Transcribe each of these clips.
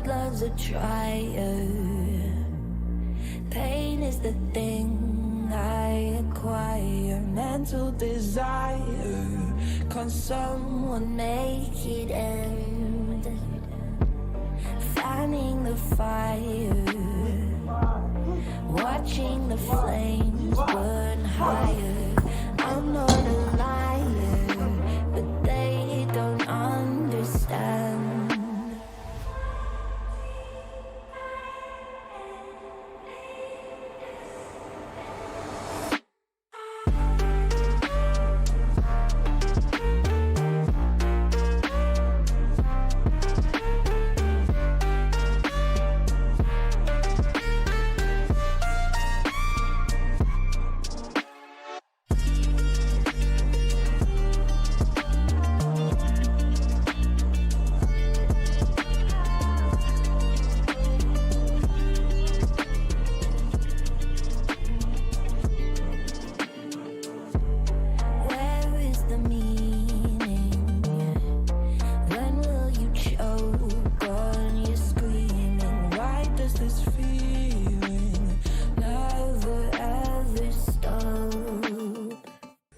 God loves a trier. Pain is the thing I acquire. Mental desire. Can someone make it end? Fanning the fire. Watching the flames burn higher. I'm not a liar, but they don't understand.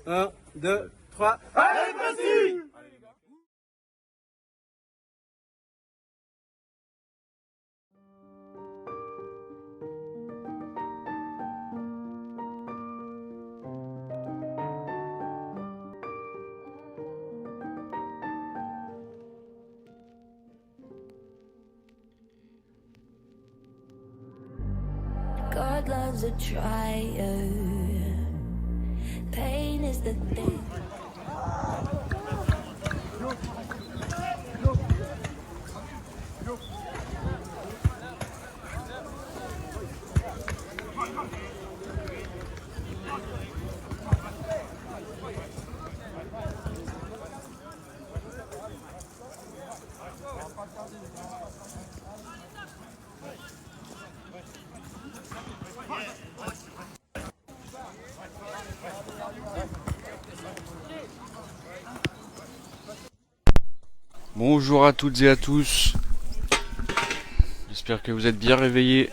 Un, deux, trois. Allez, vas-y! God loves a trier. Pain is the thing. Bonjour à toutes et à tous, j'espère que vous êtes bien réveillés.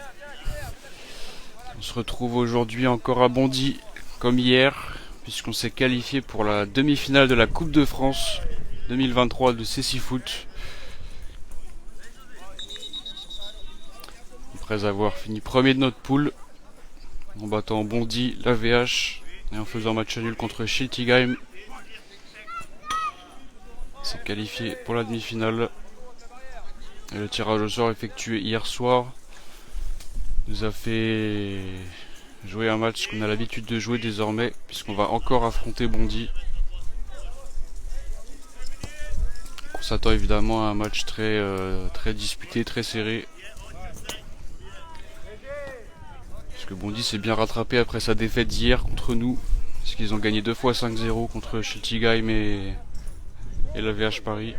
On se retrouve aujourd'hui encore à Bondy, comme hier, puisqu'on s'est qualifié pour la demi-finale de la Coupe de France 2023 de Cécifoot. Après avoir fini premier de notre poule, en battant Bondy, l'AVH, et en faisant match nul contre Schiltigheim. C'est qualifié pour la demi-finale. Et le tirage au sort effectué hier soir nous a fait jouer un match qu'on a l'habitude de jouer désormais, puisqu'on va encore affronter Bondy. On s'attend évidemment à un match très disputé, très serré, puisque Bondy s'est bien rattrapé après sa défaite d'hier contre nous, puisqu'ils ont gagné 2 fois 5-0 contre Schiltigheim et la VH Paris.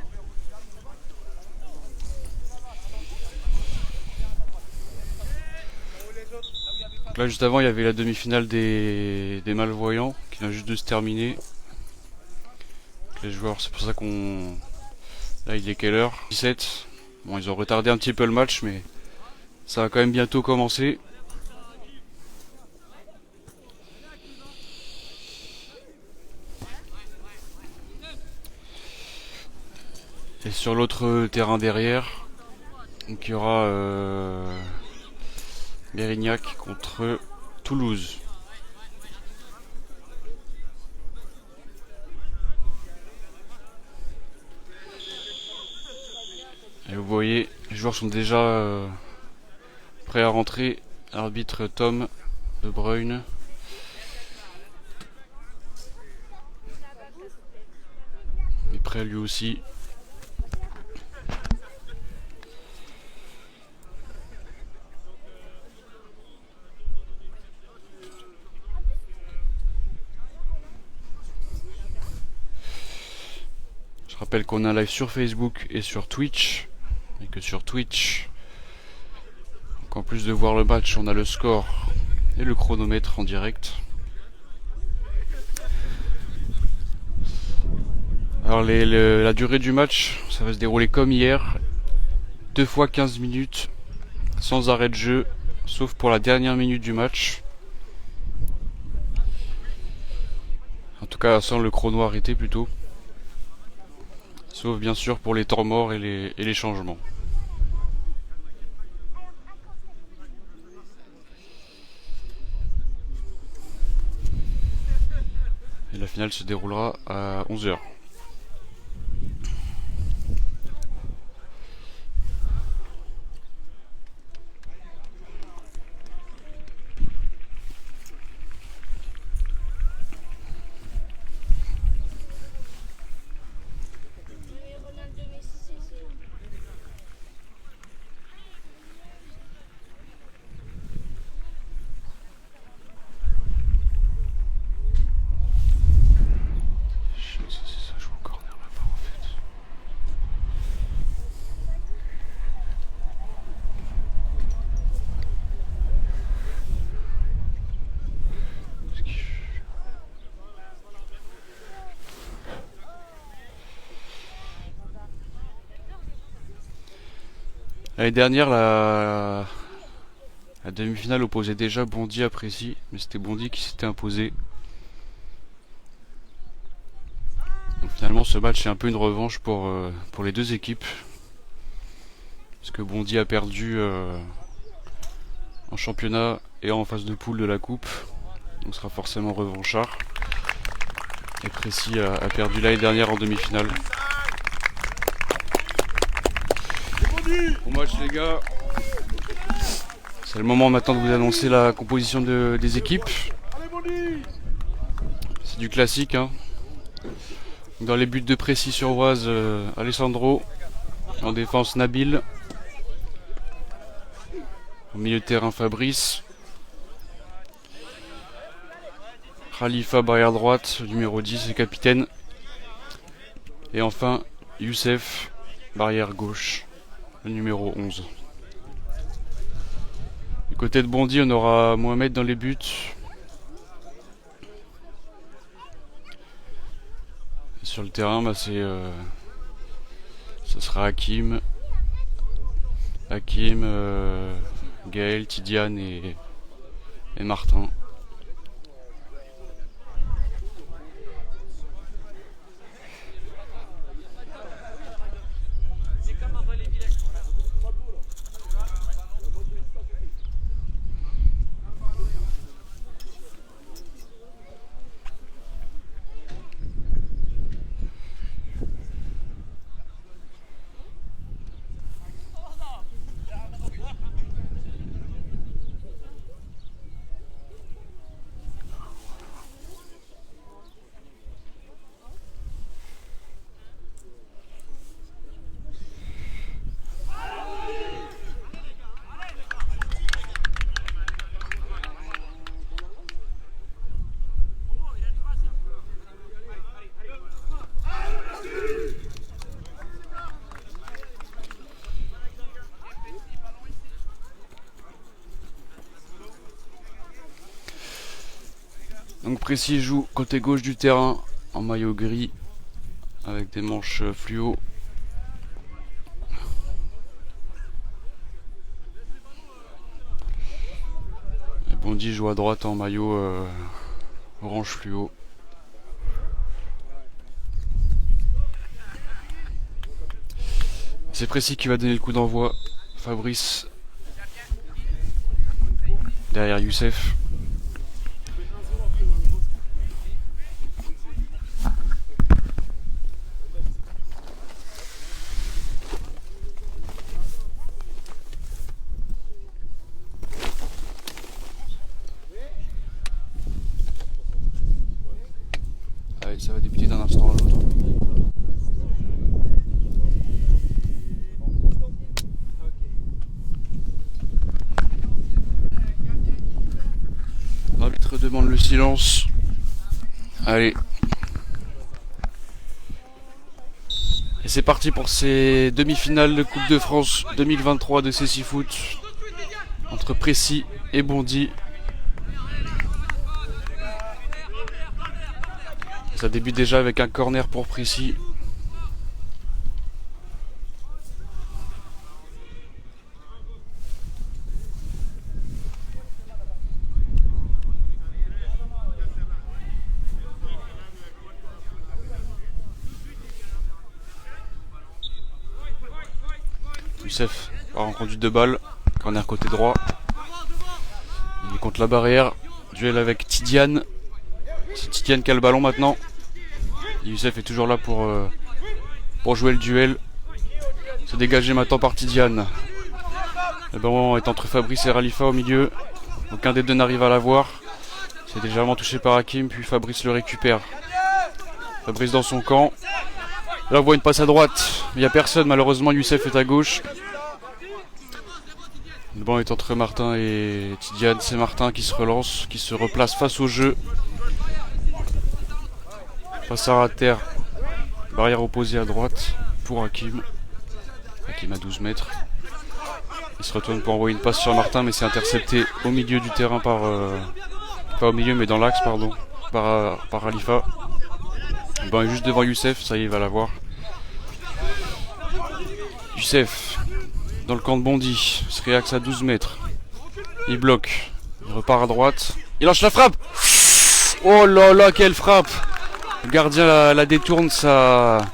Donc là juste avant il y avait la demi-finale des malvoyants qui vient juste de se terminer. Donc les joueurs, c'est pour ça qu'on... Là il est quelle heure? 17. Bon, ils ont retardé un petit peu le match, mais ça va quand même bientôt commencer. Et sur l'autre terrain derrière, donc il y aura Mérignac contre Toulouse. Et vous voyez, les joueurs sont déjà prêts à rentrer. Arbitre Tom De Bruyne. Il est prêt lui aussi. Je rappelle qu'on a un live sur Facebook et sur Twitch, et que sur Twitch, donc en plus de voir le match, on a le score et le chronomètre en direct. Alors la durée du match, ça va se dérouler comme hier. 2 fois 15 minutes sans arrêt de jeu, sauf pour la dernière minute du match. En tout cas sans le chrono arrêté plutôt. Sauf bien sûr pour les temps morts et les changements. Et la finale se déroulera à 11 h. L'année dernière, la demi-finale opposait déjà Bondy à Précy, mais c'était Bondy qui s'était imposé. Donc finalement, ce match est un peu une revanche pour les deux équipes, parce que Bondy a perdu en championnat et en phase de poule de la coupe, donc sera forcément revanchard. Et Précy a perdu l'année dernière en demi-finale. Bon match les gars, c'est le moment maintenant de vous annoncer la composition des équipes. C'est du classique hein. Dans les buts de Précy-sur-Oise, Alessandro. En défense Nabil. Au milieu de terrain Fabrice. Khalifa barrière droite, numéro 10 et capitaine. Et enfin Youssef, barrière gauche. Le numéro 11. Du côté de Bondy, on aura Mohamed dans les buts. Et sur le terrain, bah, ce sera Hakim, Gaël, Tidiane et Martin. Donc Précy joue côté gauche du terrain en maillot gris avec des manches fluo. Et Bondy joue à droite en maillot orange fluo. C'est Précy qui va donner le coup d'envoi. Fabrice derrière Youssef. Allez, ça va débuter d'un instant à l'autre. L'arbitre demande le silence. Allez. Et c'est parti pour ces demi-finales de Coupe de France 2023 de CC Foot entre Précy et Bondy. Ça débute déjà avec un corner pour Précy. Youssef part en conduite de balle. Corner côté droit. Il est contre la barrière. Duel avec Tidiane. C'est Tidiane qui a le ballon maintenant. Et Youssef est toujours là pour jouer le duel. C'est dégagé maintenant par Tidiane. Le ballon est entre Fabrice et Khalifa au milieu. Aucun des deux n'arrive à l'avoir. C'est légèrement touché par Hakim, puis Fabrice le récupère. Fabrice dans son camp. Là on voit une passe à droite. Il n'y a personne, malheureusement Youssef est à gauche. Le ballon est entre Martin et Tidiane. C'est Martin qui se relance, qui se replace face au jeu. Passe à terre. Barrière opposée à droite pour Hakim. Hakim à 12 mètres. Il se retourne pour envoyer une passe sur Martin, mais c'est intercepté au milieu du terrain par... pas au milieu, mais dans l'axe, pardon. Par Khalifa. Le ballon est juste devant Youssef, ça y est, il va l'avoir. Youssef, dans le camp de Bondy, se réaxe à 12 mètres. Il bloque. Il repart à droite. Il lance la frappe. Oh là là, quelle frappe! Le gardien la détourne, ça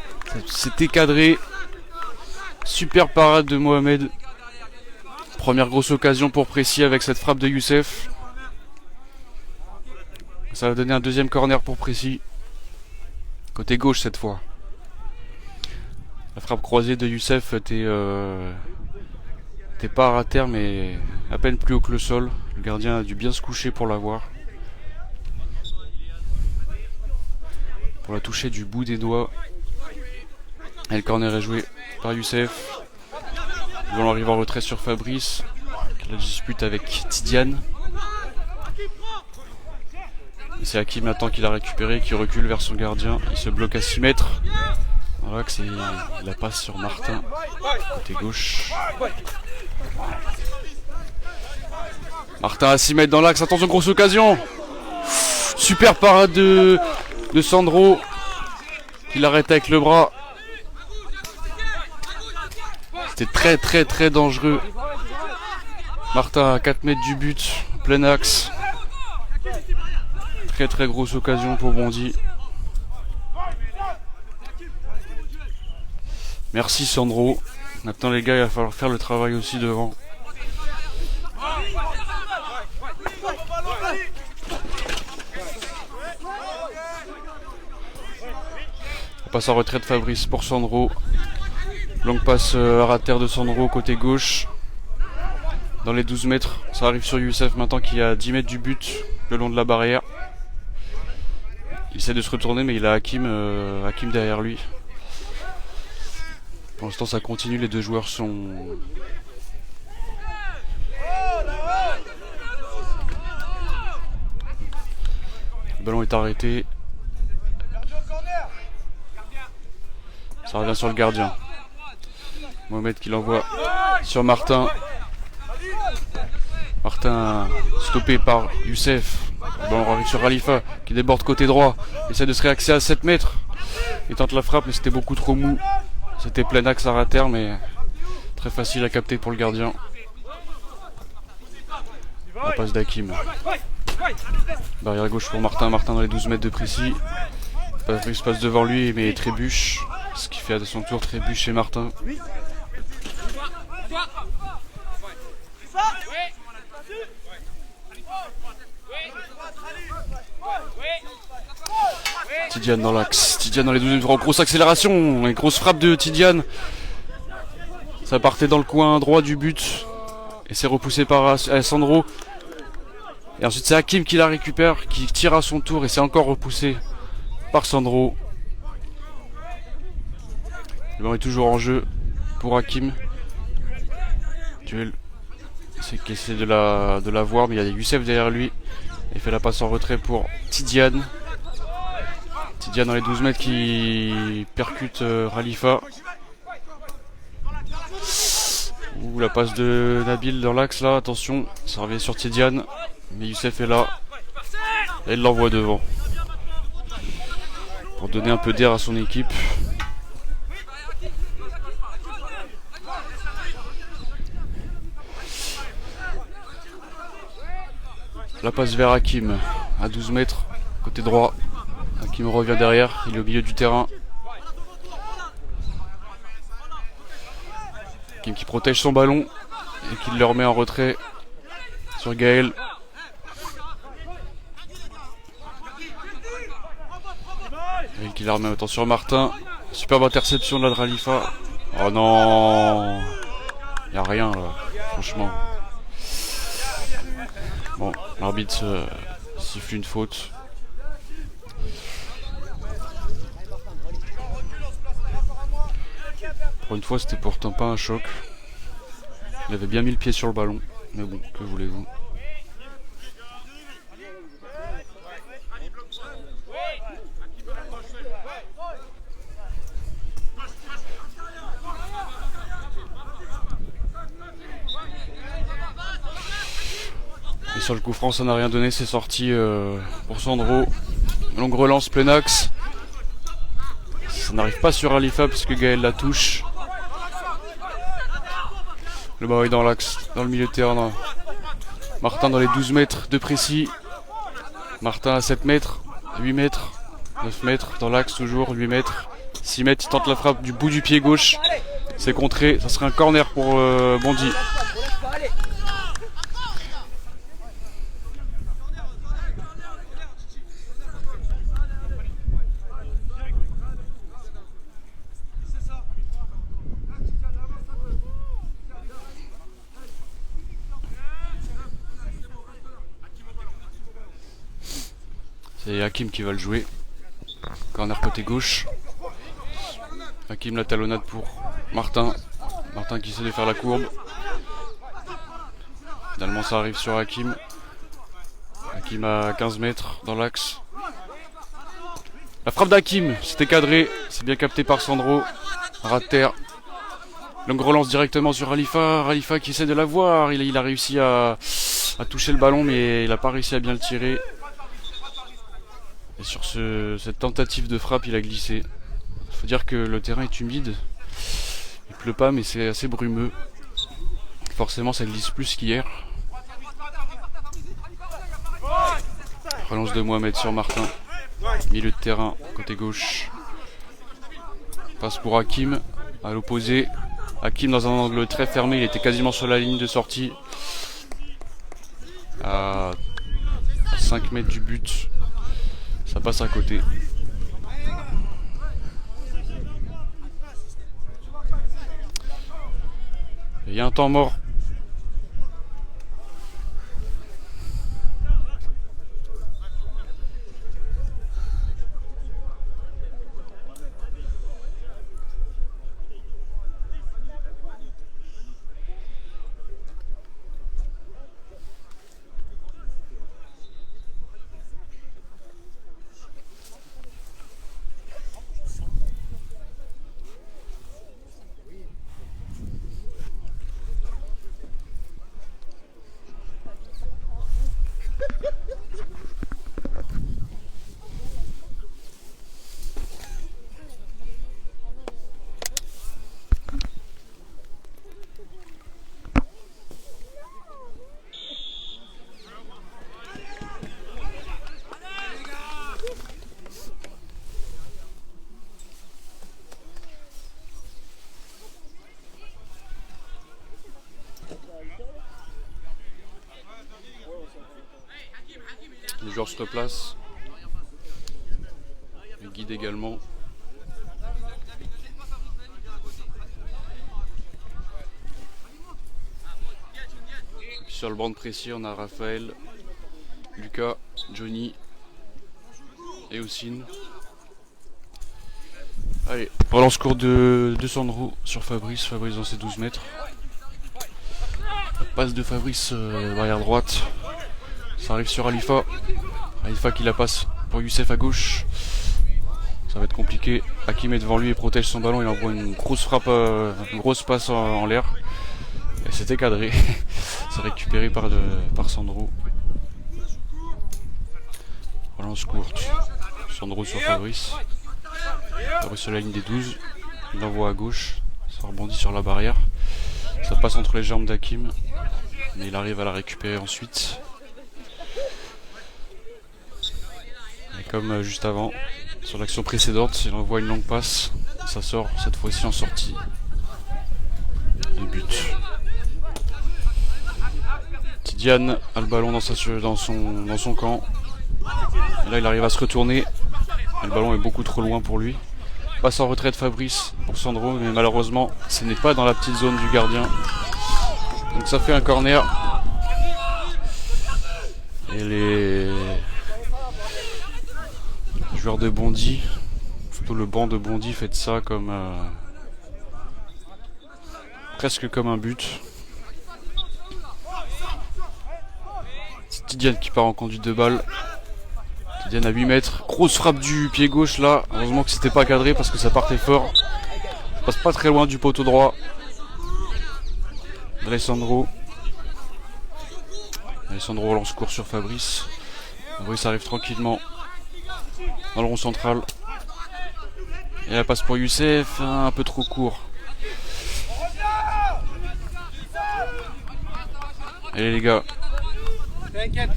c'était cadré. Super parade de Mohamed. Première grosse occasion pour Précy avec cette frappe de Youssef. Ça va donner un deuxième corner pour Précy. Côté gauche cette fois. La frappe croisée de Youssef était pas à terre, mais à peine plus haut que le sol. Le gardien a dû bien se coucher pour l'avoir. Pour la toucher du bout des doigts. Et le corner est joué par Youssef. Le ballon arrive en retrait sur Fabrice. La dispute avec Tidiane. C'est Hakim maintenant qui l'a récupéré, qui recule vers son gardien. Il se bloque à 6 mètres. Voilà que c'est la passe sur Martin, côté gauche. Martin à 6 mètres dans l'axe, attention, grosse occasion. Super parade de Sandro. Il arrête avec le bras. C'était très dangereux. Martin à 4 mètres du but, plein axe. Très grosse occasion pour Bondy. Merci Sandro. Maintenant les gars, il va falloir faire le travail aussi devant. On passe en retraite Fabrice pour Sandro. Longue passe à terre de Sandro côté gauche. Dans les 12 mètres. Ça arrive sur Youssef maintenant qui est à 10 mètres du but, le long de la barrière. Il essaie de se retourner, mais il a Hakim derrière lui. Pour l'instant ça continue, les deux joueurs sont... Le ballon est arrêté. Ça revient sur le gardien. Mohamed qui l'envoie sur Martin. Martin stoppé par Youssef. Le ballon arrive sur Khalifa qui déborde côté droit. Il essaie de se réaxer à 7 mètres. Il tente la frappe mais c'était beaucoup trop mou. C'était plein axe à terre mais très facile à capter pour le gardien. La passe d'Hakim. Barrière gauche pour Martin. Martin dans les 12 mètres de Précy. Fabrice passe devant lui mais trébuche. Ce qui fait à son tour trébuche chez Martin. Tidiane dans l'axe. Tidiane dans les 12 mètres. Grosse accélération. Une grosse frappe de Tidiane. Ça partait dans le coin droit du but. Et c'est repoussé par Sandro. Et ensuite c'est Hakim qui la récupère, qui tire à son tour et c'est encore repoussé par Sandro. Le ballon est toujours en jeu pour Hakim. Duel. C'est qu'il essaie de la voir, mais il y a Youssef derrière lui. Il fait la passe en retrait pour Tidiane. Tidiane dans les 12 mètres qui percute Khalifa. Ouh, la passe de Nabil dans l'axe là, attention, ça revient sur Tidiane. Mais Youssef est là. Et il l'envoie devant. Pour donner un peu d'air à son équipe. La passe vers Hakim, à 12 mètres, côté droit. Hakim revient derrière, il est au milieu du terrain. Hakim qui protège son ballon et qui le remet en retrait sur Gaël. Gaël qui la remet maintenant sur Martin. Superbe interception de la Khalifa. Oh non, y a rien là, franchement. Bon, l'arbitre siffle une faute. Pour une fois, c'était pourtant pas un choc. Il avait bien mis le pied sur le ballon. Mais bon, que voulez-vous? Et sur le coup franc, ça n'a rien donné. C'est sorti pour Sandro. Longue relance, plein axe. Ça n'arrive pas sur Khalifa puisque Gaël la touche. Le ballon est dans l'axe, dans le milieu de terrain. Martin dans les 12 mètres de précis. Martin à 7 mètres, 8 mètres, 9 mètres, dans l'axe toujours, 8 mètres, 6 mètres. Il tente la frappe du bout du pied gauche. C'est contré, ça serait un corner pour Bondy. C'est Hakim qui va le jouer. Corner côté gauche. Hakim la talonnade pour Martin. Martin qui essaie de faire la courbe. Finalement ça arrive sur Hakim. Hakim à 15 mètres dans l'axe. La frappe d'Hakim, c'était cadré. C'est bien capté par Sandro. Ras de terre. Longue relance directement sur Khalifa. Khalifa qui essaie de la voir. Il a réussi à toucher le ballon mais il n'a pas réussi à bien le tirer. Et sur cette tentative de frappe, il a glissé. Il faut dire que le terrain est humide. Il pleut pas, mais c'est assez brumeux. Forcément, ça glisse plus qu'hier. Relance de Mohamed sur Martin. Milieu de terrain, côté gauche. Passe pour Hakim, à l'opposé. Hakim dans un angle très fermé, il était quasiment sur la ligne de sortie. À 5 mètres du but. Ça passe à côté. Il y a un temps mort. Les joueurs se replacent. Le guide également. Et puis sur le banc de précis, on a Raphaël, Lucas, Johnny et Houssine. Allez, relance court de Sandro sur Fabrice. Fabrice dans ses 12 mètres. La passe de Fabrice barrière droite. Ça arrive sur Khalifa. Khalifa qui la passe pour Youssef à gauche. Ça va être compliqué. Hakim est devant lui et protège son ballon. Il envoie une grosse frappe, une grosse passe en l'air. Et c'était cadré. C'est récupéré par Sandro. Relance courte. Sandro sur Fabrice. Fabrice sur la ligne des 12. Il l'envoie à gauche. Ça rebondit sur la barrière. Ça passe entre les jambes d'Hakim. Mais il arrive à la récupérer ensuite. Et comme juste avant, sur l'action précédente, il envoie une longue passe. Ça sort cette fois-ci en sortie. Le but. Tidiane a le ballon dans son camp. Et là il arrive à se retourner. Et le ballon est beaucoup trop loin pour lui. Passe en retraite Fabrice pour Sandro, mais malheureusement ce n'est pas dans la petite zone du gardien. Donc ça fait un corner. Et les joueurs de Bondy, plutôt le banc de Bondy, fait ça comme presque comme un but. C'est Tidiane qui part en conduite de balle. Tidiane à 8 mètres. Grosse frappe du pied gauche là. Heureusement que c'était pas cadré parce que ça partait fort. Ça passe pas très loin du poteau droit. Alessandro relance court sur Fabrice. Fabrice arrive tranquillement dans le rond central. Et la passe pour Youssef, un peu trop court. Allez les gars. T'inquiète.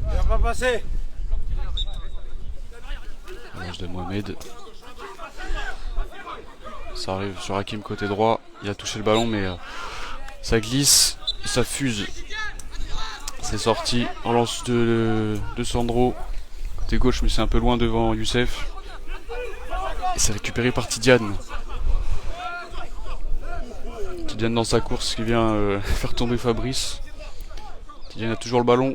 Il va pas passer. Relance de Mohamed. Ça arrive sur Hakim côté droit. Il a touché le ballon mais ça glisse et ça fuse. C'est sorti. Relance de Sandro. Côté gauche mais c'est un peu loin devant Youssef. Et c'est récupéré par Tidiane. Tidiane dans sa course qui vient faire tomber Fabrice. Tidiane a toujours le ballon.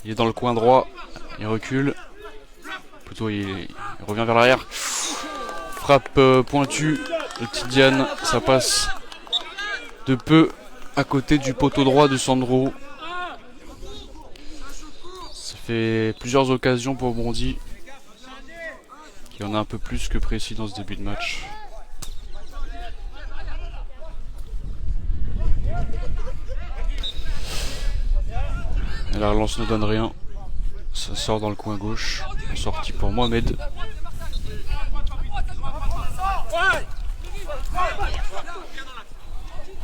Il est dans le coin droit. Il recule. Plutôt il revient vers l'arrière. Frappe pointue de Tidiane. Ça passe de peu à côté du poteau droit de Sandro. Ça fait plusieurs occasions pour Bondy. Il y en a un peu plus que précis dans ce début de match. Et la relance ne donne rien. Ça sort dans le coin gauche. Sortie pour Mohamed.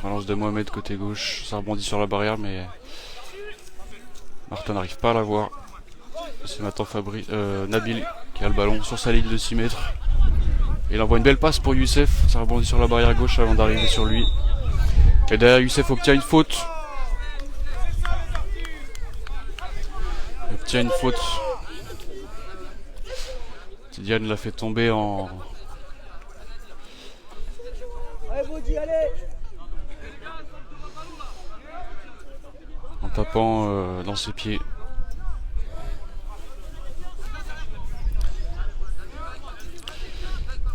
Relance de Mohamed côté gauche. Ça rebondit sur la barrière mais Martin n'arrive pas à la voir. C'est maintenant Nabil qui a le ballon sur sa ligne de 6 mètres. Et il envoie une belle passe pour Youssef. Ça rebondit sur la barrière gauche avant d'arriver sur lui. Et derrière Youssef obtient une faute. Tidiane l'a fait tomber en tapant dans ses pieds.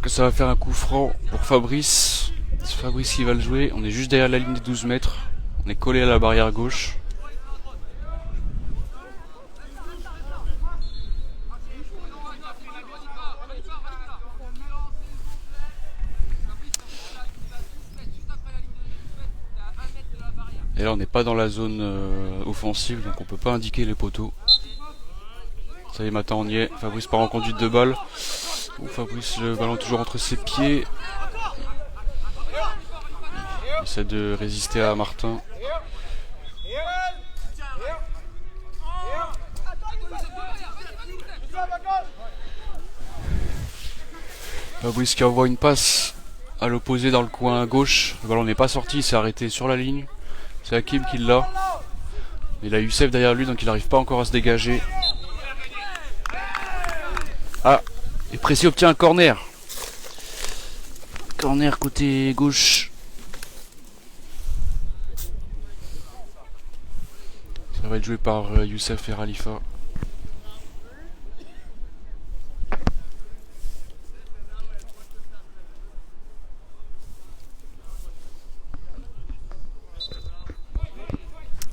Que ça va faire un coup franc pour Fabrice. C'est Fabrice qui va le jouer. On est juste derrière la ligne des 12 mètres. On est collé à la barrière gauche. Et là on n'est pas dans la zone offensive, donc on peut pas indiquer les poteaux. Ça y est, maintenant on y est. Fabrice part en conduite de balle. Fabrice, le ballon toujours entre ses pieds. Il essaie de résister à Martin. Fabrice qui envoie une passe à l'opposé dans le coin gauche. Le ballon n'est pas sorti, il s'est arrêté sur la ligne. C'est Hakim qui l'a. Il a Youssef derrière lui, donc il n'arrive pas encore à se dégager. Ah, et Précy obtient un corner. Corner côté gauche. Ça va être joué par Youssef et Khalifa.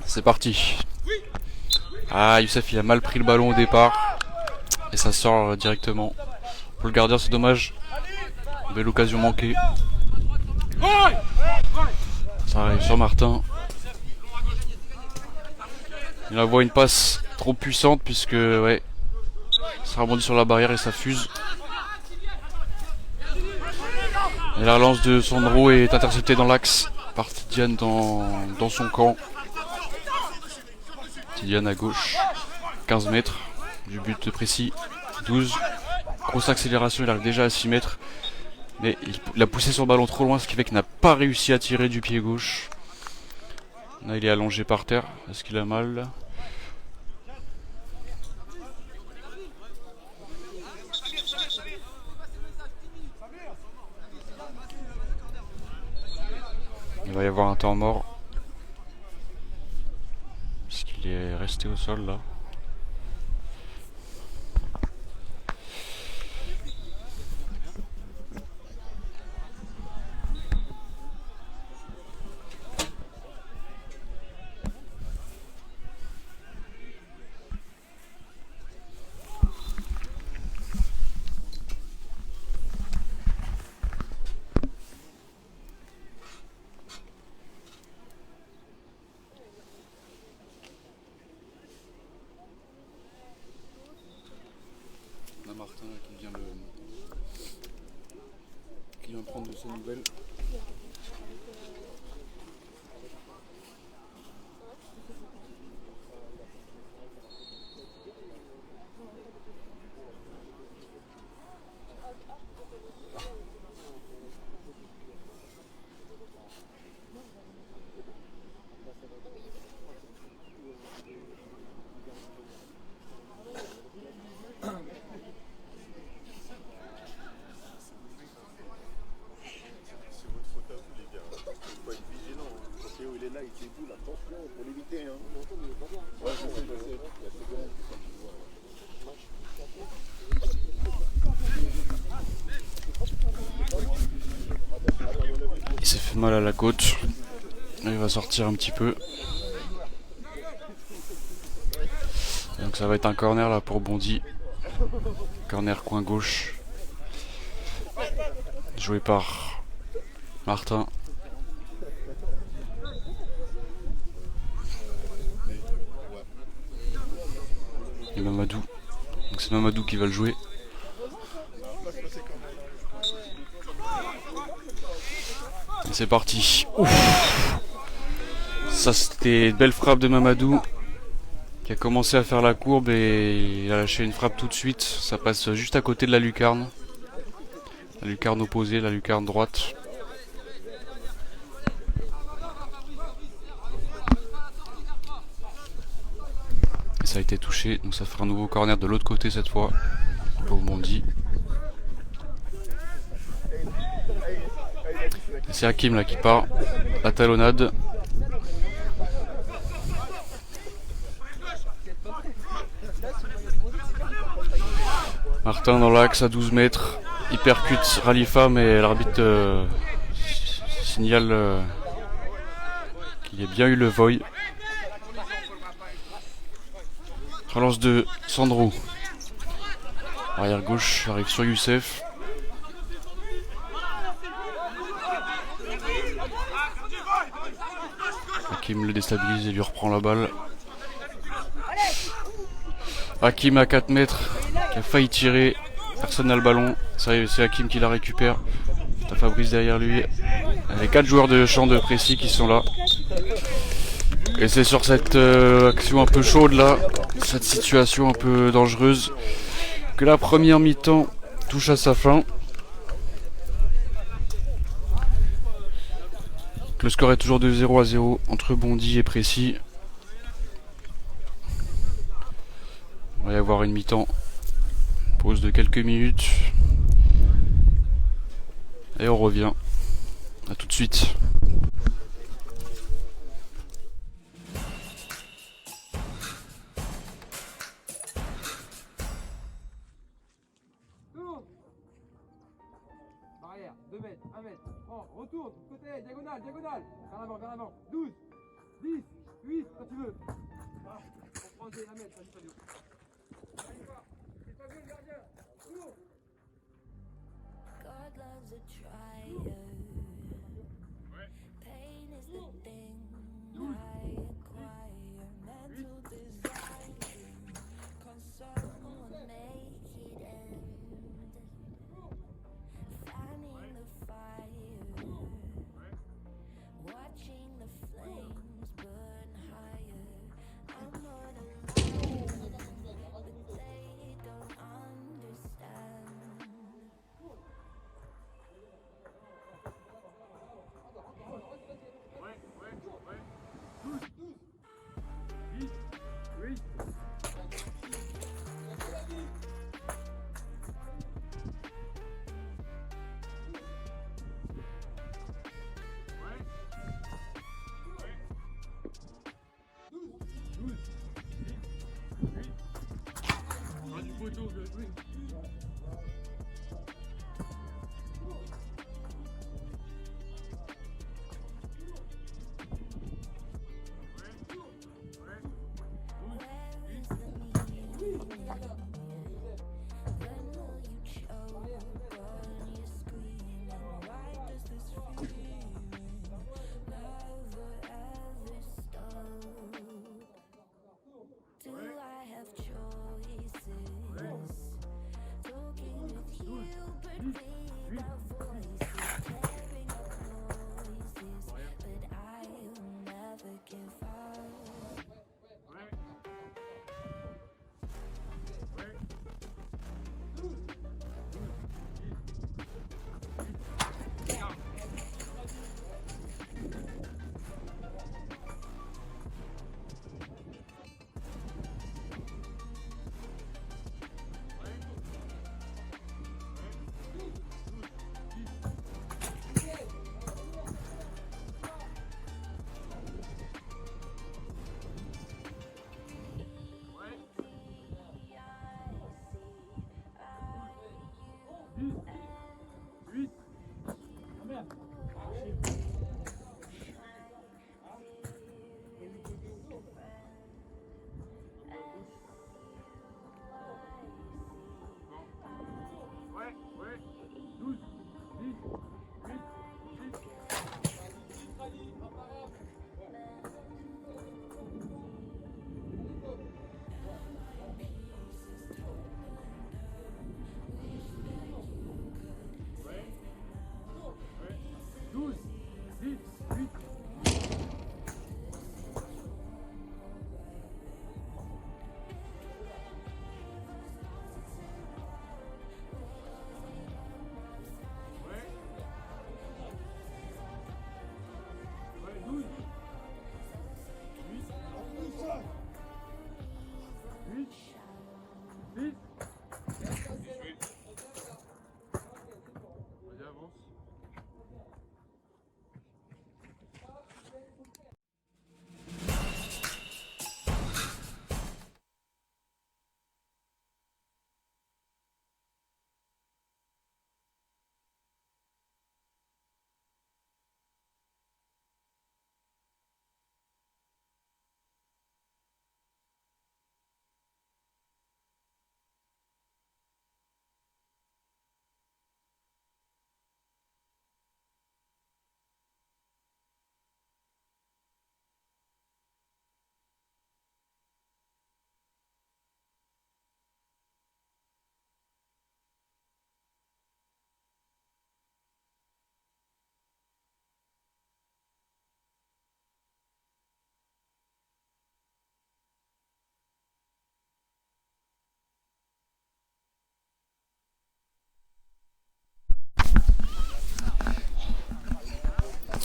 C'est parti. Ah, Youssef il a mal pris le ballon au départ. Et ça sort directement. Pour le gardien c'est dommage. Belle occasion manquée. Ça arrive sur Martin. Il envoie une passe trop puissante puisque ouais, ça rebondit sur la barrière et ça fuse. Et la relance de Sandro est interceptée dans l'axe par Tidiane dans son camp. Tidiane à gauche, 15 mètres du but précis, 12. Grosse accélération, il arrive déjà à 6 mètres. Mais il a poussé son ballon trop loin, ce qui fait qu'il n'a pas réussi à tirer du pied gauche. Là il est allongé par terre. Est-ce qu'il a mal là? Il va y avoir un temps mort. Parce qu'il est resté au sol là. On a Martin là, qui vient prendre de ses nouvelles. Il s'est fait mal à la côte. Il va sortir un petit peu. Donc ça va être un corner là pour Bondy. Corner coin gauche. Joué par Martin. Et Mamadou. Donc c'est Mamadou qui va le jouer. Et c'est parti. Ouf. Ça c'était une belle frappe de Mamadou qui a commencé à faire la courbe et il a lâché une frappe tout de suite. Ça passe juste à côté de la lucarne. La lucarne opposée, la lucarne droite. Et ça a été touché, donc ça fera un nouveau corner de l'autre côté cette fois pour Bondy. C'est Hakim là qui part. La talonnade. Martin dans l'axe à 12 mètres. Il percute Khalifa, mais l'arbitre signale qu'il y a bien eu le voy. Relance de Sandro. Arrière gauche, arrive sur Youssef. Hakim le déstabilise et lui reprend la balle. Hakim à 4 mètres, qui a failli tirer. Personne n'a le ballon. C'est Hakim qui la récupère. T'as Fabrice derrière lui. Il y a les 4 joueurs de champ de Précy qui sont là. Et c'est sur cette action un peu chaude là, cette situation un peu dangereuse, que la première mi-temps touche à sa fin. Le score est toujours de 0-0 entre Bondy et Précy. Il va y avoir une mi-temps. Pause de quelques minutes. Et on revient. A tout de suite. Barrière, 2 mètres, 1 mètre. Prends, retourne, côté, diagonale, diagonale. Vers l'avant, 12, 10, 8, quand tu veux. On prend 1 mètre, vas-y, Fabio. Allez, pas. C'est pas bien le gardien. Cours. God loves a trier. Pain is the thing I acquire. Mental desire. Concern will make it end. Fanning the fire. Watching the flames burn higher. I'm not alone, but they don't understand.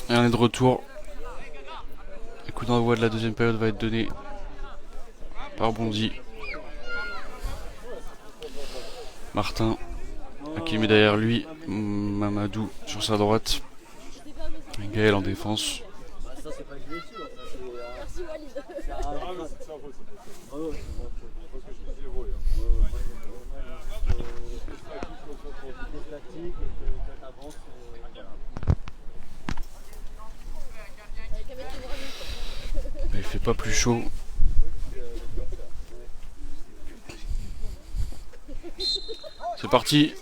Et on est de retour. Le coup d'envoi de la deuxième période va être donné par Bondy. Martin. Hakim est derrière lui. Mamadou sur sa droite. Et Gaël en défense. Ça c'est pas une blessure, ça c'est... Merci Walid. C'est ça, Mais il fait pas plus chaud. C'est parti.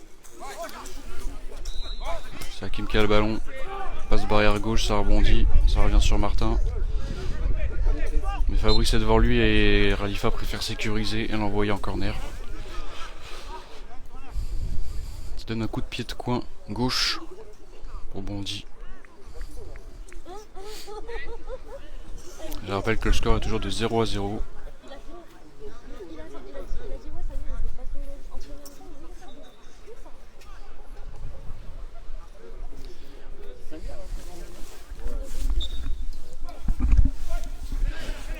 C'est Hakim qui a le ballon. Passe barrière gauche, ça rebondit. Ça revient sur Martin. Mais Fabrice est devant lui et Khalifa préfère sécuriser et l'envoyer en corner. Il donne un coup de pied de coin gauche pour Bondy. Je rappelle que le score est toujours de 0-0.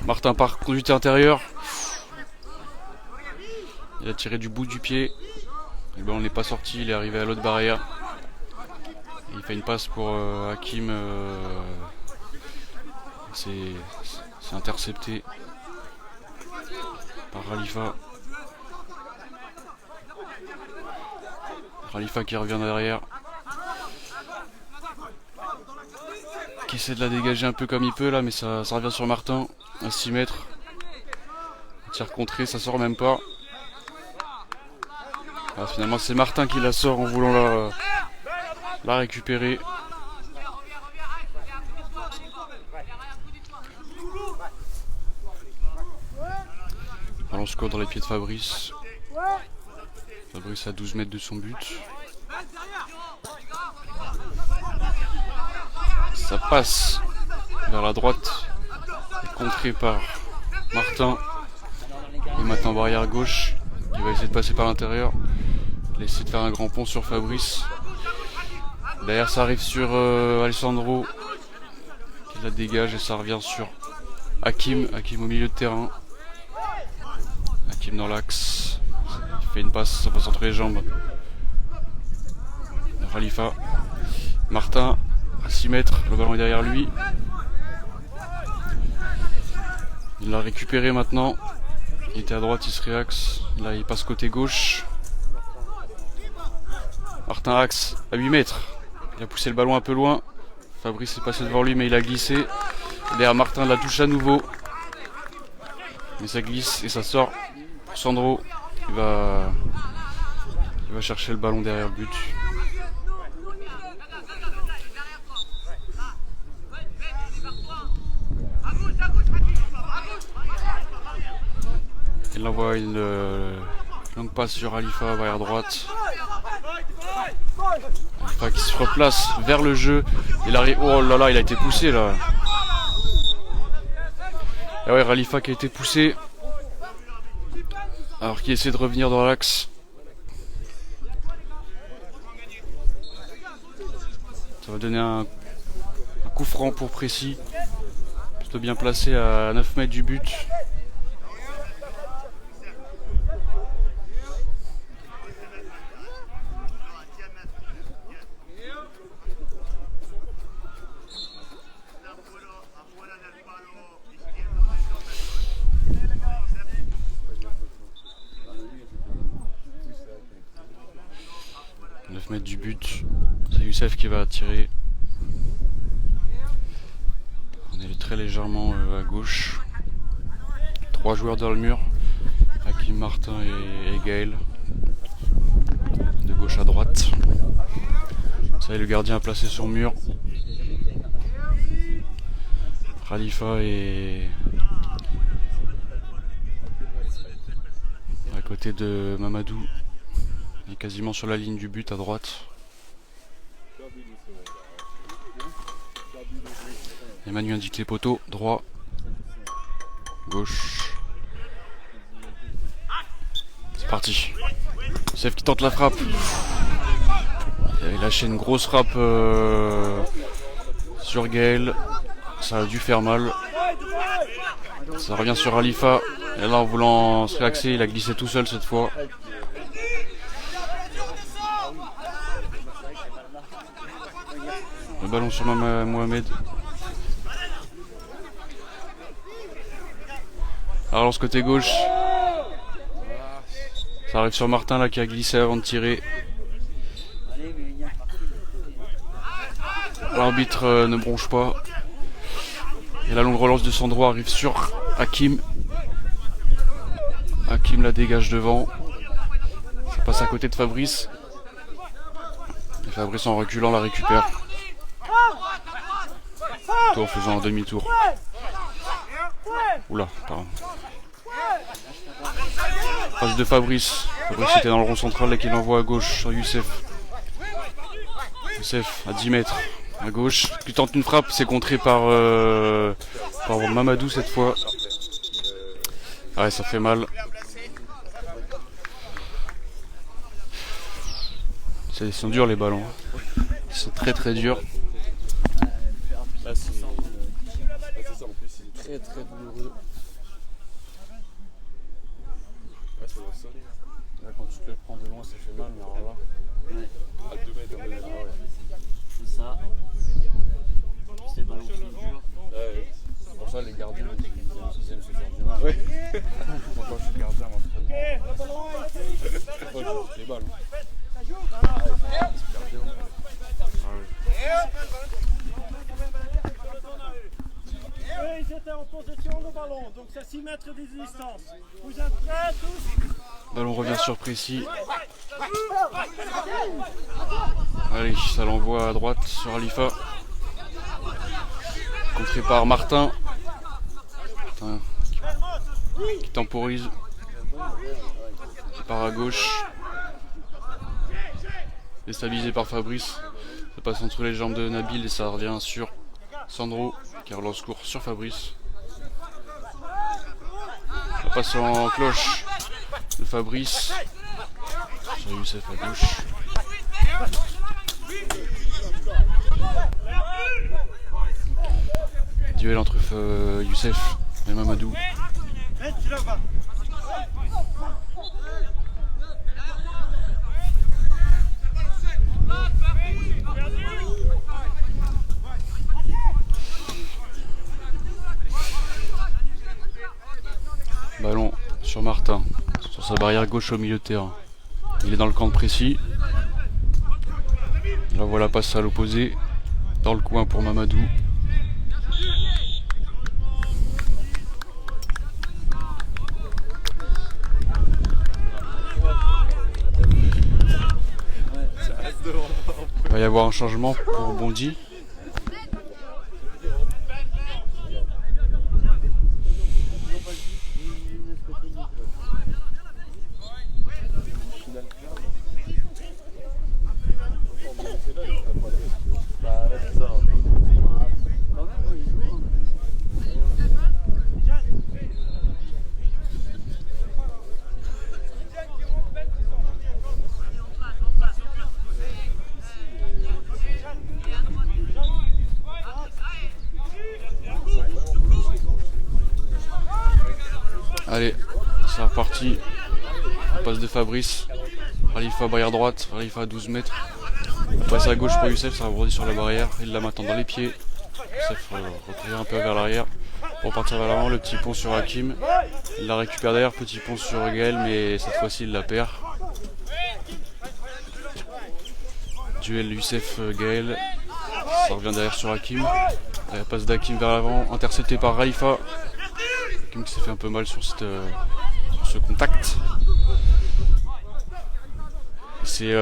Martin par conduite intérieure. Il a tiré du bout du pied. Le ballon n'est pas sorti, il est arrivé à l'autre barrière. Et il fait une passe pour Hakim. C'est intercepté par Khalifa. Khalifa qui revient derrière. Qui essaie de la dégager un peu comme il peut là, mais ça revient sur Martin à 6 mètres. Tir contré, ça sort même pas. Alors, finalement c'est Martin qui la sort en voulant la récupérer. Ballon score dans les pieds de Fabrice. Fabrice à 12 mètres de son but. Ça passe vers la droite. Contré par Martin. Et maintenant barrière gauche. Il va essayer de passer par l'intérieur. Il va essayer de faire un grand pont sur Fabrice. Derrière ça arrive sur Alessandro. Qui la dégage et ça revient sur Hakim. Hakim au milieu de terrain. Hakim dans l'axe. Il fait une passe, ça passe entre les jambes. Khalifa. Martin à 6 mètres. Le ballon est derrière lui. Il l'a récupéré maintenant. Il était à droite, il se réaxe. Là, il passe côté gauche. Martin axe à 8 mètres. Il a poussé le ballon un peu loin. Fabrice est passé devant lui, mais il a glissé. Derrière Martin, la touche à nouveau. Mais ça glisse et ça sort. Pour Sandro, il va chercher le ballon derrière le but. Il envoie une longue passe sur Khalifa, vers droite. Khalifa qui se replace vers le jeu. Il arrive. Oh là là, il a été poussé là. Et ouais, Khalifa qui a été poussé. Alors qu'il essaie de revenir dans l'axe. Ça va donner un coup franc pour Précis. Plutôt bien placé à 9 mètres du but. Mètres du but, c'est Youssef qui va tirer. On est très légèrement à gauche. 3 joueurs dans le mur, Hakim, Martin et Gaël. De gauche à droite. Ça y est, le gardien a placé son mur. Khalifa est à côté de Mamadou. Il est quasiment sur la ligne du but à droite. Emmanuel indique les poteaux. Droit. Gauche. C'est parti. Youssef qui tente la frappe. Il avait lâché une grosse frappe sur Gaël. Ça a dû faire mal. Ça revient sur Khalifa. Et là, en voulant se réaxer, il a glissé tout seul cette fois. Le ballon sur Mohamed. La relance côté gauche. Ça arrive sur Martin là qui a glissé avant de tirer. L'arbitre ne bronche pas. Et la longue relance de Sandro arrive sur Hakim. Hakim la dégage devant. Ça passe à côté de Fabrice. Et Fabrice en reculant la récupère. Tout en faisant un demi-tour. Oula, pardon. Passe de Fabrice. Fabrice était dans le rond central et qu'il envoie à gauche sur Youssef. Youssef à 10 mètres. À gauche, qui tente une frappe, c'est contré par Mamadou cette fois. Ouais, ça fait mal. Ils sont durs les ballons. Ils sont très très durs. Là, c'est ça en plus, c'est très très douloureux. Là, ça doit sonner. Là, quand tu te le prends de loin, ça fait mal, mais alors là, à 2 mètres, ah ouais. C'est ça. C'est le ballon qui est dur. Ouais, c'est pour ça les gardiens ils aiment se faire du mal. Ouais. Moi quand je suis gardien, moi je touche les balles. Ils étaient en possession de ballon, donc c'est 6 mètres de distance. Vous êtes prêts tous? Ballon revient sur Précy. Allez, ça l'envoie à droite sur Khalifa. Contré par Martin. Martin qui temporise. Il part à gauche. Déstabilisé par Fabrice. Ça passe entre les jambes de Nabil et ça revient sur Sandro qui relance court sur Fabrice. Ça passe en cloche de Fabrice sur Youssef à gauche. Duel entre Youssef et Mamadou. Ballon sur Martin, sur sa barrière gauche au milieu de terrain. Il est dans le camp de Précy. Là voilà, passe à l'opposé. Dans le coin pour Mamadou. Il va y avoir un changement pour Bondy. Allez, c'est reparti. Passe de Fabrice. Khalifa barrière droite, Khalifa à 12 mètres. Passe à gauche pour Youssef, ça rebondit sur la barrière. Il la maintenant dans les pieds. Youssef retire un peu vers l'arrière. Pour partir vers l'avant, le petit pont sur Hakim. Il la récupère derrière, petit pont sur Gaël, mais cette fois-ci il la perd. Duel Youssef-Gaël. Ça revient derrière sur Hakim. La passe d'Hakim vers l'avant, intercepté par Khalifa. Hakim qui s'est fait un peu mal sur ce contact. C'est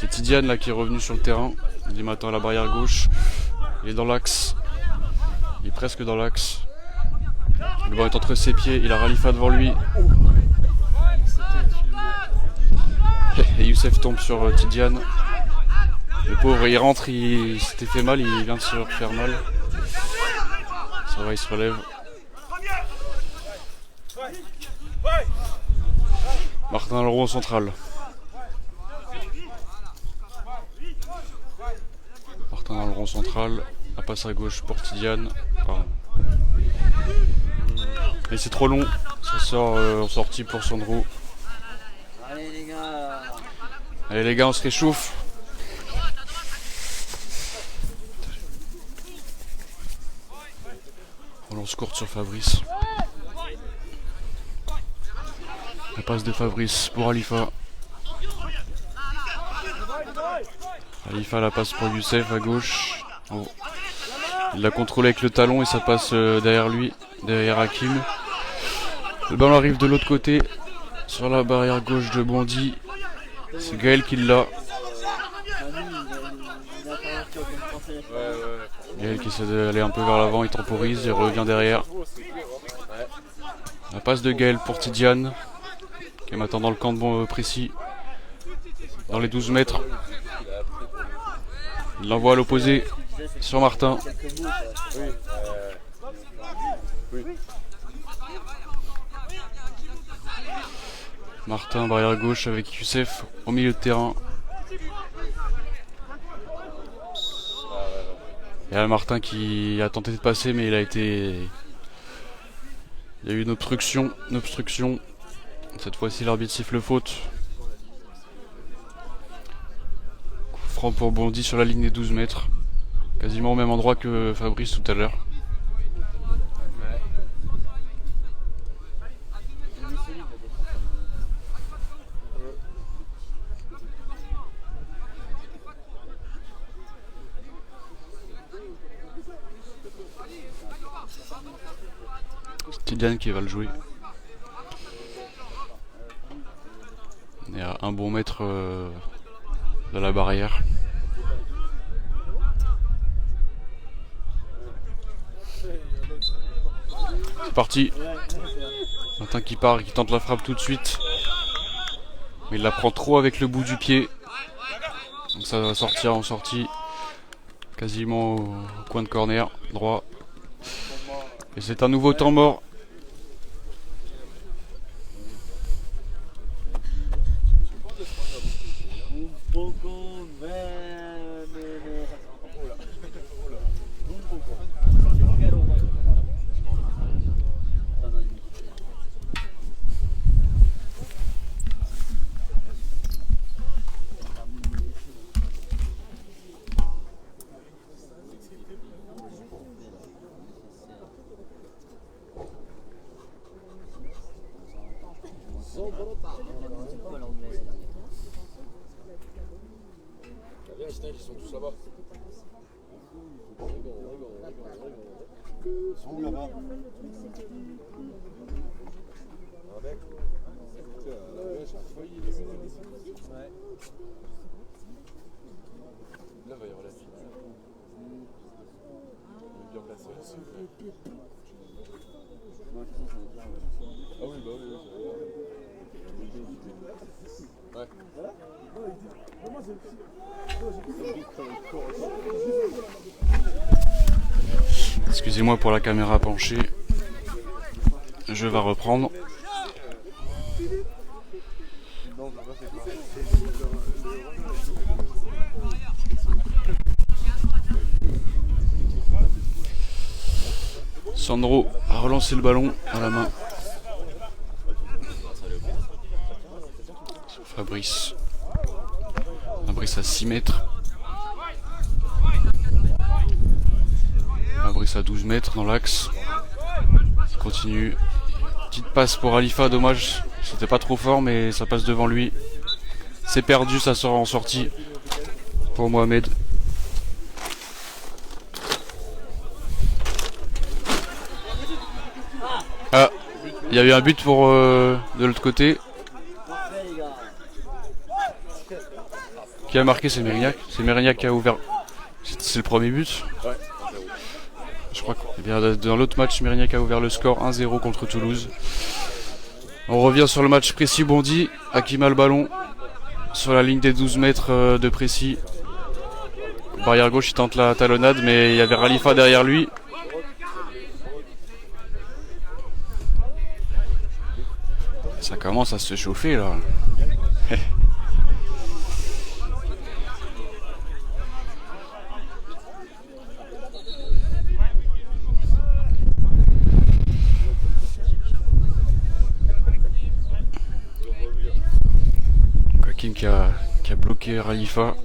Tidiane là qui est revenu sur le terrain. Il est maintenant à la barrière gauche. Il est dans l'axe. Il est presque dans l'axe. Le ballon est entre ses pieds. Il a Khalifa devant lui. Et Youssef tombe sur Tidiane. Le pauvre, il rentre, il s'était fait mal, il vient de se faire mal. Ça va, il se relève. Martin Leroux au central. Martin dans le rond central. La passe à gauche pour Tidiane. Pardon. Et c'est trop long. Ça sort en sortie pour Sandro. Allez les gars. Allez les gars, on se réchauffe. Relance courte sur Fabrice. La passe de Fabrice pour Alifa. Alifa la passe pour Youssef à gauche. Oh. Il l'a contrôlé avec le talon et ça passe derrière lui, derrière Hakim. Le ballon arrive de l'autre côté, sur la barrière gauche de Bondy. C'est Gaël qui l'a. Gaël qui essaie d'aller un peu vers l'avant, il temporise, il revient derrière. La passe de Gaël pour Tidiane, qui est maintenant dans le camp de précis, dans les 12 mètres. Il l'envoie à l'opposé sur Martin. Martin, barrière gauche avec Youssef au milieu de terrain. Il y a Martin qui a tenté de passer, mais il a eu une obstruction. Cette fois-ci, l'arbitre siffle faute. Coup franc pour Bondy sur la ligne des 12 mètres. Quasiment au même endroit que Fabrice tout à l'heure. Tidiane qui va le jouer. On est à un bon mètre de la barrière. C'est parti. Martin qui part et qui tente la frappe tout de suite. Mais il la prend trop avec le bout du pied. Donc ça va sortir en sortie. Quasiment au coin de corner droit. Et c'est un nouveau temps mort. Ils sont tous là-bas. Ils sont où là-bas? Avec j'ai un foyer. Ouais. Là, il va y avoir la fille. Il est bien placé aussi. Ah oui, bah oui. Ouais. Excusez-moi pour la caméra penchée. Je vais reprendre. Sandro a relancé le ballon à la main. Fabrice. Fabrice à 6 mètres. Fabrice à 12 mètres dans l'axe. Ça continue. Petite passe pour Alifa, dommage. C'était pas trop fort, mais ça passe devant lui. C'est perdu, ça sort en sortie pour Mohamed. Ah, il y a eu un but pour de l'autre côté. Qui a marqué? C'est Mérignac. C'est Mérignac qui a ouvert. C'est le premier but. Je crois que dans l'autre match, Mérignac a ouvert le score 1-0 contre Toulouse. On revient sur le match Précy-Bondy. Hakim a le ballon sur la ligne des 12 mètres de Précy. Barrière gauche, il tente la talonnade, mais il y avait Khalifa derrière lui. Ça commence à se chauffer là. les Khalifa.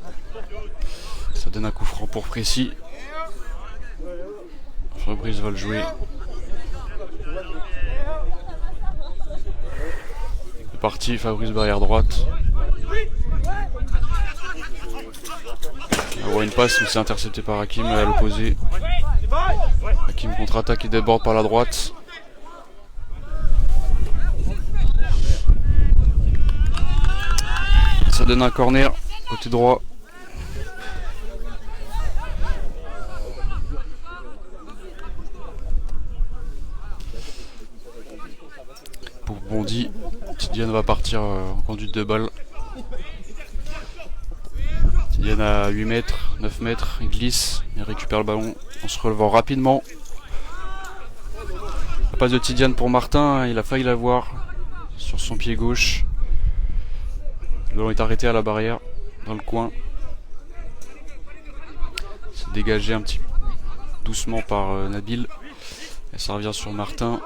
Ça donne un coup franc pour Précis. Fabrice va le jouer. C'est parti, Fabrice barrière droite. On voit une passe mais c'est intercepté par Hakim à l'opposé. Hakim contre-attaque et déborde par la droite. Ça donne un corner côté droit. Pour Bondy, Tidiane va partir en conduite de balle. Tidiane à 8 mètres, 9 mètres, il glisse, il récupère le ballon en se relevant rapidement. La passe de Tidiane pour Martin, il a failli l'avoir sur son pied gauche. Le ballon est arrêté à la barrière, dans le coin. C'est dégagé un petit doucement par Nabil. Et ça revient sur Martin.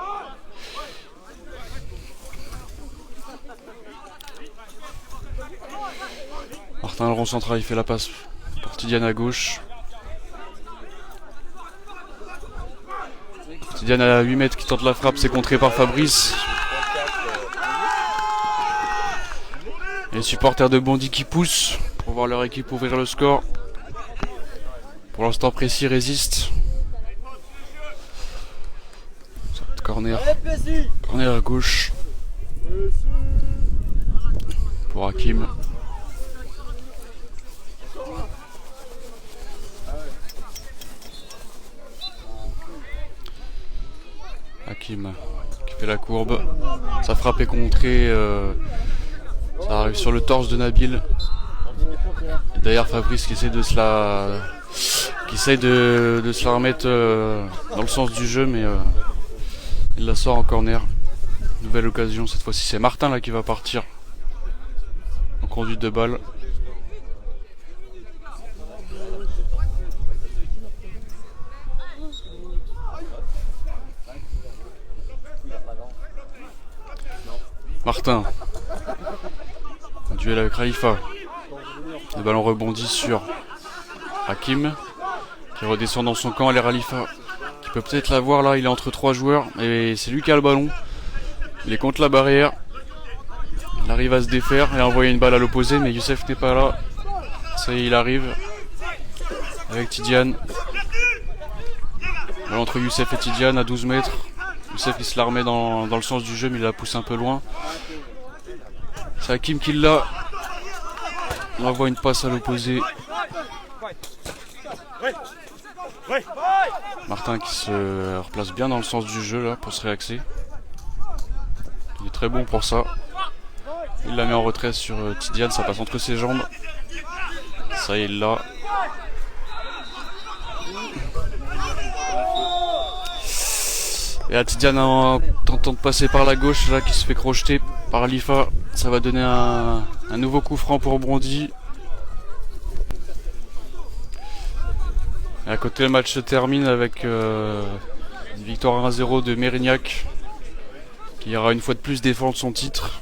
Martin, le rond central, il fait la passe pour Tidiane à gauche. Tidiane à 8 mètres qui tente la frappe, c'est contré par Fabrice. Et les supporters de Bondy qui poussent pour voir leur équipe ouvrir le score. Pour l'instant, Précis résiste. Corner. Corner à gauche. Pour Hakim. Hakim qui fait la courbe. Sa frappe est contrée. Ça arrive sur le torse de Nabil. Et derrière Fabrice qui essaie de se la remettre dans le sens du jeu, mais il la sort en corner. Nouvelle occasion, cette fois-ci c'est Martin là qui va partir en conduite de balle. Martin, un duel avec Khalifa. Le ballon rebondit sur Hakim qui redescend dans son camp. Les Khalifa qui peut peut-être l'avoir là, il est entre 3 joueurs et c'est lui qui a le ballon. Il est contre la barrière. Il arrive à se défaire et à envoyer une balle à l'opposé, mais Youssef n'est pas là. Ça y est, il arrive avec Tidiane. Ballon entre Youssef et Tidiane à 12 mètres. Youssef il se la remet dans le sens du jeu, mais il la pousse un peu loin. C'est Hakim qui l'a. On envoie une passe à l'opposé. Martin qui se replace bien dans le sens du jeu là pour se réaxer. Il est très bon pour ça. Il la met en retrait sur Tidiane, ça passe entre ses jambes. Ça y est, il l'a. Et à Tidiane en tentant de passer par la gauche là qui se fait crocheter par Khalifa. Ça va donner un nouveau coup franc pour Bondy. Et à côté, le match se termine avec une victoire 1-0 de Mérignac qui ira une fois de plus défendre son titre.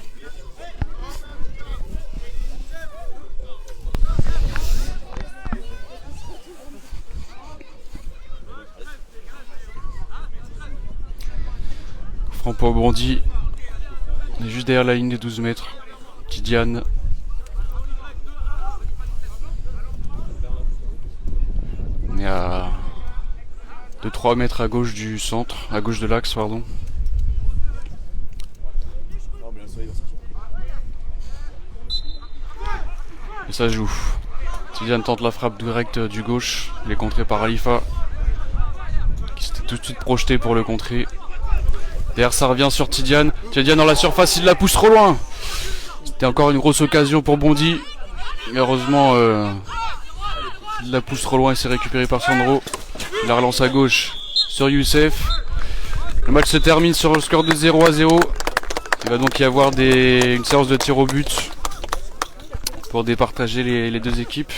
Franc pour Bondy. On est juste derrière la ligne des 12 mètres. Tidiane. On est à 2-3 mètres à gauche du centre, à gauche de l'axe, pardon. Et ça joue. Tidiane tente la frappe directe du gauche. Il est contré par Khalifa, qui s'était tout de suite projeté pour le contrer. Derrière ça revient sur Tidiane. Tidiane dans la surface, il la pousse trop loin. C'était encore une grosse occasion pour Bondy. Mais heureusement, il la pousse trop loin et c'est récupéré par Sandro. Il la relance à gauche sur Youssef. Le match se termine sur le score de 0-0. Il va donc y avoir une séance de tir au but pour départager les deux équipes.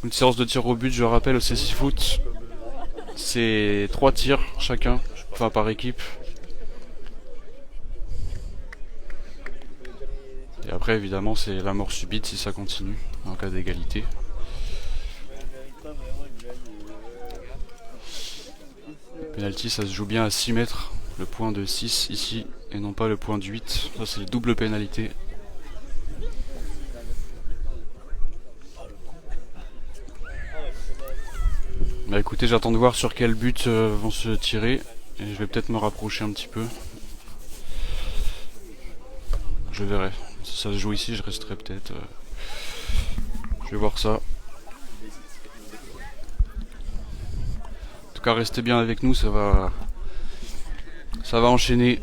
Une séance de tir au but, je rappelle, au CC Foot, c'est 3 tirs chacun, enfin par équipe. Et après Après évidemment c'est la mort subite si ça continue en cas d'égalité. Penalty, ça se joue bien à 6 mètres, le point de 6 ici et non pas le point de 8. Ça c'est le double pénalité. Bah écoutez, j'attends de voir sur quel but vont se tirer et je vais peut-être me rapprocher un petit peu. Je verrai. Si ça se joue ici, je resterai peut-être. Je vais voir ça. En tout cas, restez bien avec nous, ça va enchaîner.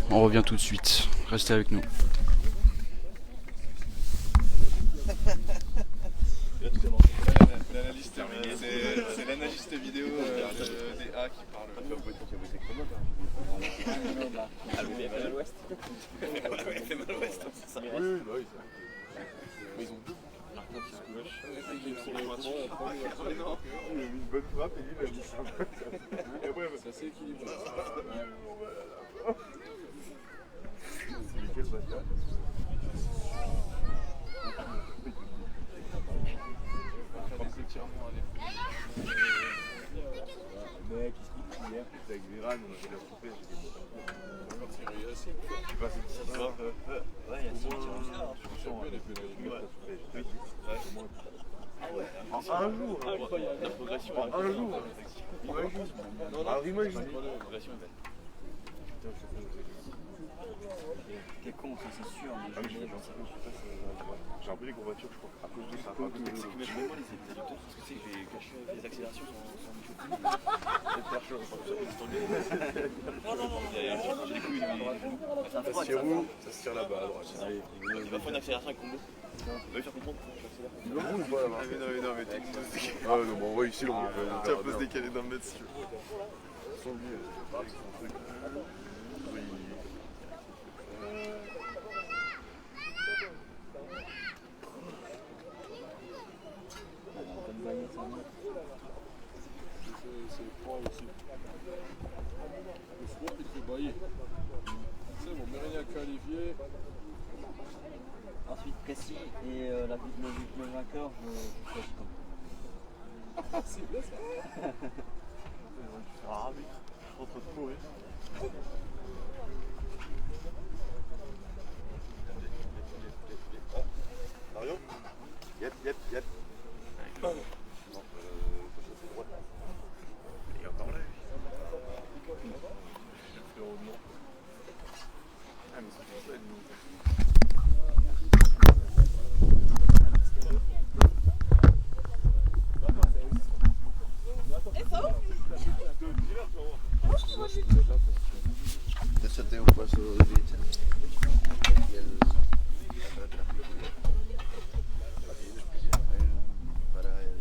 On revient tout de suite. Restez avec nous. L'analyse terminée. C'est l'analyste vidéo des A qui parle. C'est mal ouest. Oui, bah oui. Mais ils ont deux. Il a mis une bonne frappe et lui il a mis ça. Et après, ça s'est équilibré. Quel bâtard. Mec, il hier, avec Viran, on a fait la coupée. Tu passes une petite soir. Ouais, il y a 6 en un jour, la progression en un jour. Imagine. Alors imagine. La progression est belle. T'es con, ça c'est sûr. J'ai un peu des courbatures, je crois. À cause de ça. Mets-moi les éditeurs parce que tu sais, j'ai caché les accélérations sans micro. Non, j'ai des couilles. C'est un froid. Ça se tire là-bas à droite. Il va faire une accélération avec combo. Il va lui faire comprendre que j'accélère. Il le roule ou pas là-bas? Non, mais t'es. Ah non, bon, ouais, ici, on peut se décaler d'un mètre si tu veux. Sans lui, avec son truc. C'est le point aussi. Le froid, il fait bailler. C'est bon, Mérignac Olivier. Ensuite, Précis et le vainqueur, je choisis comme. Ah, c'est bien ça. Ah, oui, entre de courir. Mario? Yep. Non, c'est droite. Il est encore là, lui. Frérot, non. Ah, mais c'est pas nous. Te un paso derecha y el para el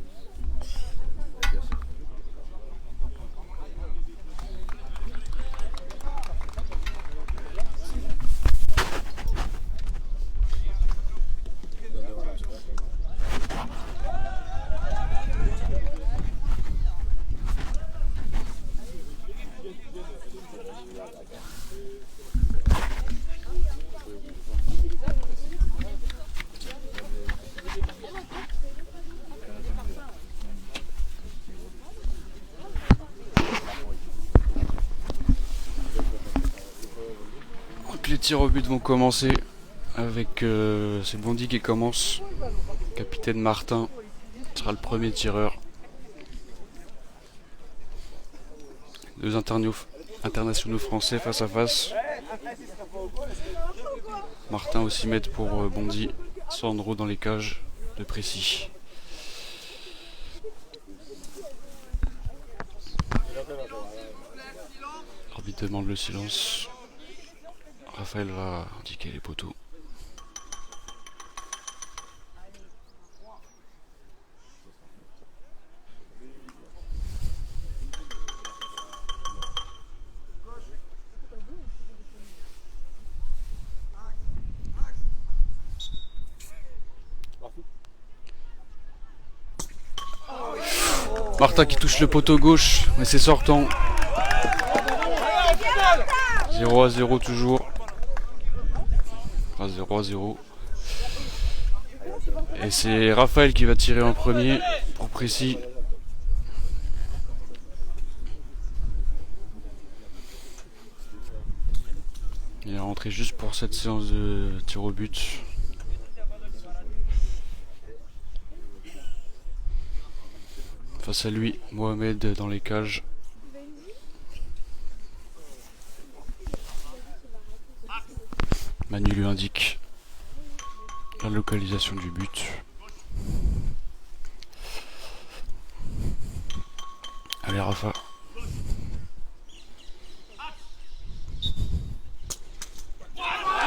Les tirs au but vont commencer avec c'est Bondy qui commence. Capitaine Martin sera le premier tireur. Deux internationaux français face à face. Martin au 6 mètres pour Bondy. Sandro dans les cages de Précis. L'arbitre demande le silence. Raphaël va indiquer les poteaux. Martin qui touche le poteau gauche, mais c'est sortant. 0-0 toujours. à 0-0. Et c'est Raphaël qui va tirer en premier pour Précis. Il est rentré juste pour cette séance de tir au but. Face à lui, Mohamed dans les cages. Manu lui indique la localisation du but. Allez Rafa.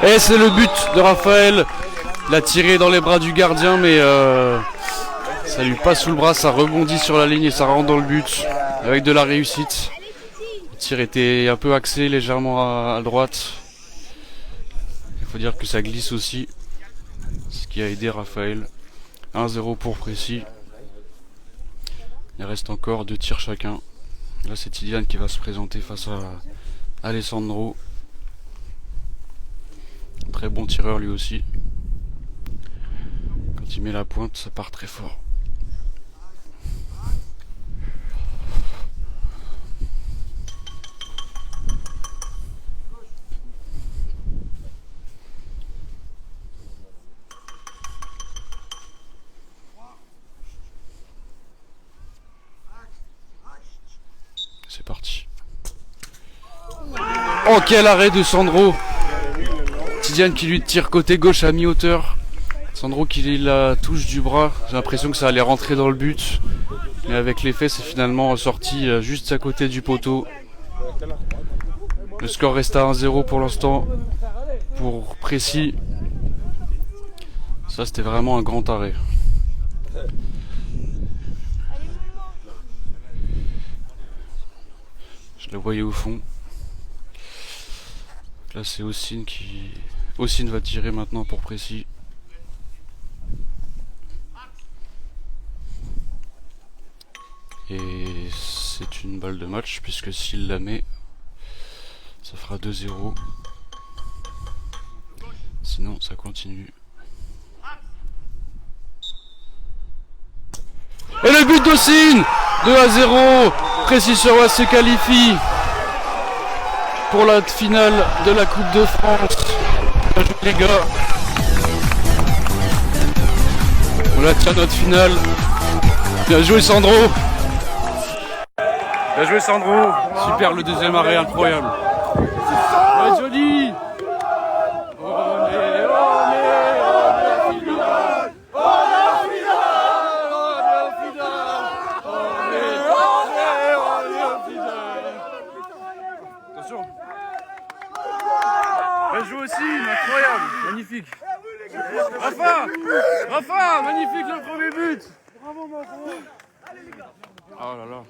Et c'est le but de Raphaël. Il a tiré dans les bras du gardien, mais ça lui passe sous le bras, ça rebondit sur la ligne et ça rentre dans le but avec de la réussite. Le tir était un peu axé légèrement à droite. Il faut dire que ça glisse aussi, ce qui a aidé Raphaël. 1-0 pour Précis. Il reste encore 2 tirs chacun. Là c'est Tidiane qui va se présenter face à Alessandro. Très bon tireur lui aussi. Quand il met la pointe, ça part très fort. C'est parti. Oh, quel arrêt de Sandro! Tidiane qui lui tire côté gauche à mi-hauteur. Sandro qui la touche du bras. J'ai l'impression que ça allait rentrer dans le but. Mais avec l'effet, c'est finalement ressorti juste à côté du poteau. Le score reste à 1-0 pour l'instant. Pour Précis. Ça, c'était vraiment un grand arrêt. Je le voyais au fond. Là, c'est Ossine qui... Ossine va tirer maintenant pour Précis. Et c'est une balle de match puisque s'il la met, ça fera 2-0. Sinon, ça continue. Et le but d'Ossine, 2-0. Précis se qualifie pour la finale de la Coupe de France. Bien joué les gars. On attire notre finale. Bien joué Sandro. Bien joué Sandro. Super le deuxième arrêt, incroyable. Ouais, joli. Attention. Bien joué aussi, incroyable, magnifique. Rafa, magnifique le premier but. Bravo mon gros. Oh là là.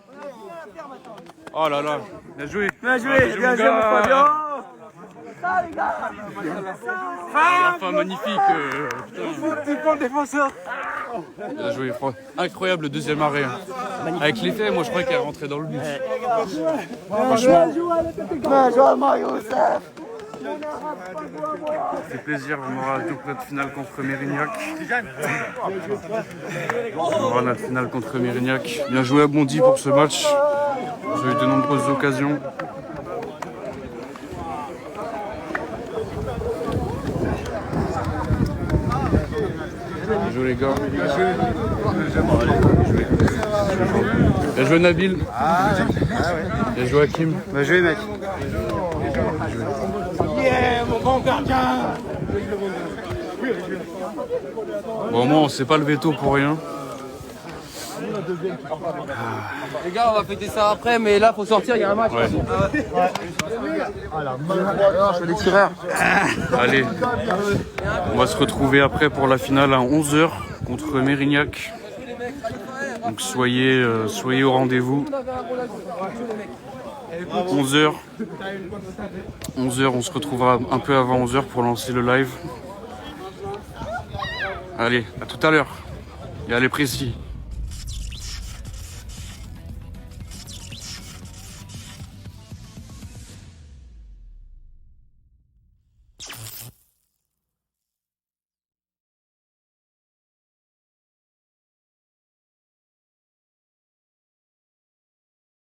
Oh là là, bien joué. Bien joué mon Fabien. Ça les gars. Rafa, magnifique. Putain. Le défenseur. Bien joué, incroyable le deuxième arrêt. Avec l'effet, moi je crois qu'elle est rentrée dans le but. Franchement. Bien joué Mario. Ça fait plaisir, on aura notre finale contre Mérignac. On aura notre finale contre Mérignac. Bien joué à Bondy pour ce match. J'ai eu de nombreuses occasions. Bien joué les gars. Bien joué Nabil. Bien joué Hakim. Bien joué mec. Yeah, mon grand gardien. Bon, moi on s'est pas levé tôt pour rien. Les gars, on va fêter ça après, mais là faut sortir, il y a un match. Ouais. Je fais des tireurs. Allez, on va se retrouver après pour la finale à 11h contre Mérignac. Donc soyez au rendez-vous. 11h, on se retrouvera un peu avant 11h pour lancer le live. Allez, à tout à l'heure. Et allez Précis.